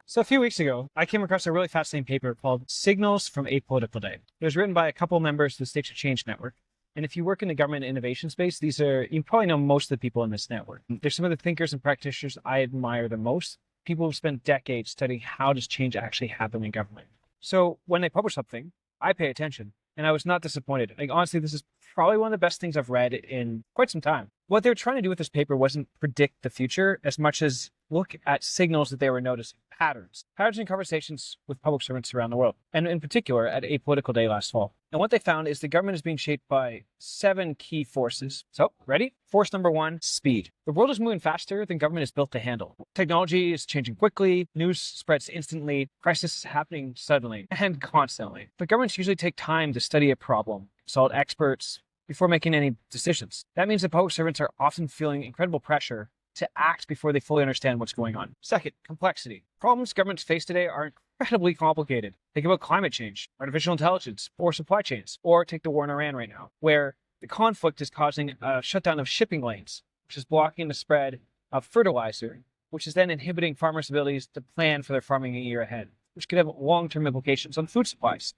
So a few weeks ago, I came across a really fascinating paper called Signals from Apolitical Day. It was written by a couple members of the States of Change Network. And if you work in the government innovation space, you probably know most of the people in this network. They're some of the thinkers and practitioners I admire the most. People who've spent decades studying how does change actually happen in government. So when they publish something, I pay attention. And I was not disappointed. Like, honestly, this is probably one of the best things I've read in quite some time. What they were trying to do with this paper wasn't predict the future as much as look at signals that they were noticing, patterns in conversations with public servants around the world, and in particular at Apolitical Day last fall. And what they found is the government is being shaped by 7 key forces. So, ready? Force number 1, speed. The world is moving faster than government is built to handle. Technology is changing quickly, news spreads instantly, crisis is happening suddenly and constantly. But governments usually take time to study a problem, consult experts before making any decisions. That means that public servants are often feeling incredible pressure to act before they fully understand what's going on. Second, complexity. Problems governments face today are incredibly complicated. Think about climate change, artificial intelligence, or supply chains, or take the war in Iran right now, where the conflict is causing a shutdown of shipping lanes, which is blocking the spread of fertilizer, which is then inhibiting farmers' abilities to plan for their farming a year ahead, which could have long-term implications on food supplies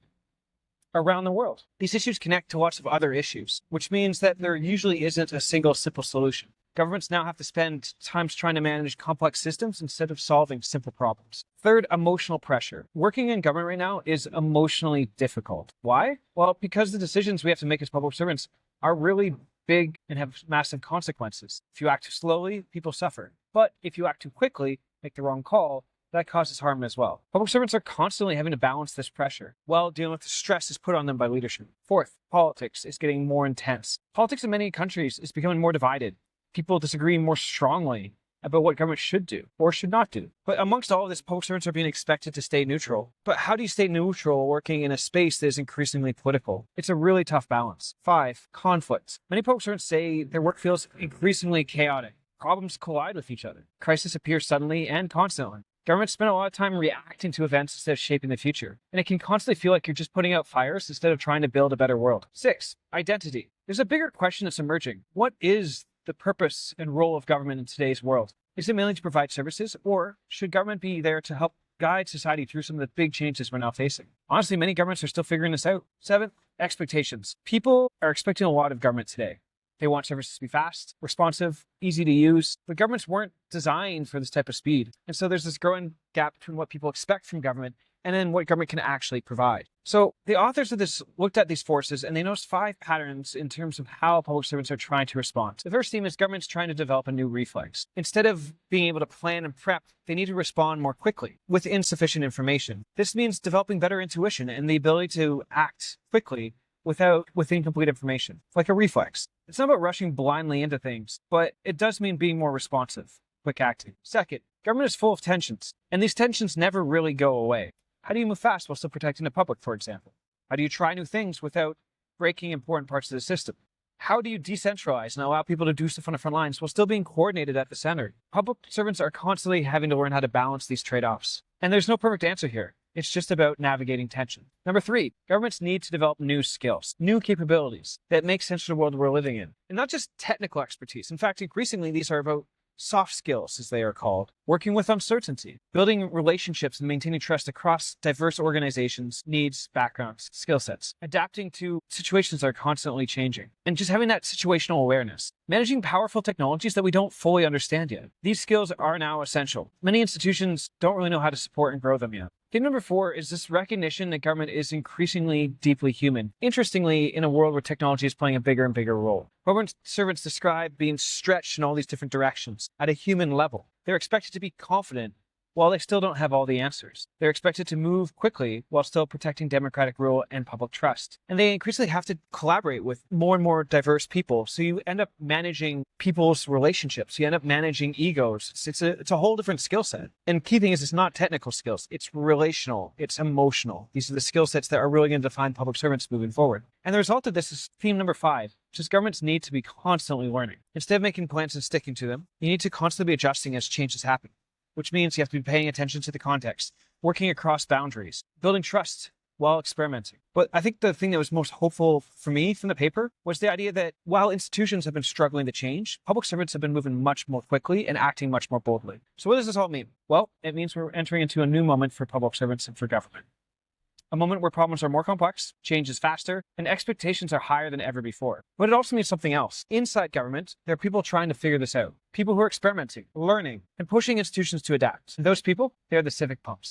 around the world. These issues connect to lots of other issues, which means that there usually isn't a single simple solution. Governments now have to spend time trying to manage complex systems instead of solving simple problems. Third, emotional pressure. Working in government right now is emotionally difficult. Why? Well, because the decisions we have to make as public servants are really big and have massive consequences. If you act too slowly, people suffer. But if you act too quickly, make the wrong call, that causes harm as well. Public servants are constantly having to balance this pressure while dealing with the stress is put on them by leadership. Fourth, politics is getting more intense. Politics in many countries is becoming more divided. People disagree more strongly about what government should do or should not do. But amongst all of this, public servants are being expected to stay neutral. But how do you stay neutral working in a space that is increasingly political? It's a really tough balance. 5, conflict. Many public servants say their work feels increasingly chaotic. Problems collide with each other. Crisis appears suddenly and constantly. Governments spend a lot of time reacting to events instead of shaping the future. And it can constantly feel like you're just putting out fires instead of trying to build a better world. 6, identity. There's a bigger question that's emerging. What is the purpose and role of government in today's world? Is it mainly to provide services, or should government be there to help guide society through some of the big changes we're now facing? Honestly, many governments are still figuring this out. 7, expectations. People are expecting a lot of government today. They want services to be fast, responsive, easy to use, but governments weren't designed for this type of speed. And so there's this growing gap between what people expect from government and then what government can actually provide. So the authors of this looked at these forces and they noticed 5 patterns in terms of how public servants are trying to respond. The first theme is government's trying to develop a new reflex. Instead of being able to plan and prep, they need to respond more quickly with insufficient information. This means developing better intuition and the ability to act quickly with incomplete information, like a reflex. It's not about rushing blindly into things, but it does mean being more responsive, quick acting. Second, government is full of tensions, and these tensions never really go away. How do you move fast while still protecting the public, for example? How do you try new things without breaking important parts of the system? How do you decentralize and allow people to do stuff on the front lines while still being coordinated at the center? Public servants are constantly having to learn how to balance these trade-offs. And there's no perfect answer here. It's just about navigating tension. Number 3, governments need to develop new skills, new capabilities that make sense of the world we're living in. And not just technical expertise. In fact, increasingly, these are about soft skills, as they are called, working with uncertainty, building relationships and maintaining trust across diverse organizations, needs, backgrounds, skill sets, adapting to situations that are constantly changing, and just having that situational awareness, managing powerful technologies that we don't fully understand yet. These skills are now essential. Many institutions don't really know how to support and grow them yet. Theme number 4 is this recognition that government is increasingly deeply human. Interestingly, in a world where technology is playing a bigger and bigger role. Government servants describe being stretched in all these different directions at a human level. They're expected to be confident while they still don't have all the answers. They're expected to move quickly while still protecting democratic rule and public trust. And they increasingly have to collaborate with more and more diverse people. So you end up managing people's relationships. You end up managing egos. It's a whole different skill set. And key thing is it's not technical skills. It's relational. It's emotional. These are the skill sets that are really going to define public servants moving forward. And the result of this is theme number 5, which is governments need to be constantly learning. Instead of making plans and sticking to them, you need to constantly be adjusting as changes happen, which means you have to be paying attention to the context, working across boundaries, building trust while experimenting. But I think the thing that was most hopeful for me from the paper was the idea that while institutions have been struggling to change, public servants have been moving much more quickly and acting much more boldly. So what does this all mean? Well, it means we're entering into a new moment for public servants and for government. A moment where problems are more complex, change is faster, and expectations are higher than ever before. But it also means something else. Inside government, there are people trying to figure this out. People who are experimenting, learning, and pushing institutions to adapt. And those people, they're the civic pumps.